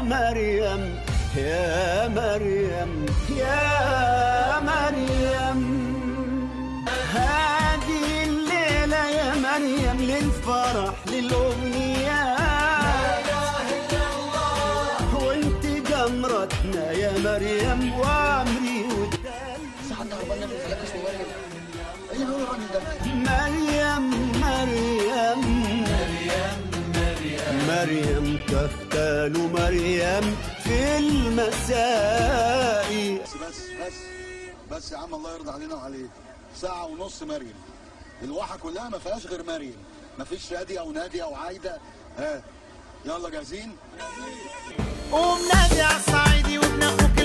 مريم يا مريم يا مريم. هذه الليلة يا مريم للفرح للأغنيات، وانت جمرتنا يا مريم وعمري ودال. صحن هربانة من فلك اسمه مريم. ايه هو الراجل ده؟ مريم مريم مريم تختال مريم في المساء. بس يا عم الله يرضى علينا وعليك. ساعة ونص مريم، الواحة كلها ما فيهاش غير مريم، ما فيش شادي او نادي او عايدة. ها يلا جاهزين؟ قوم نادي على الصعيدي وابن اخوك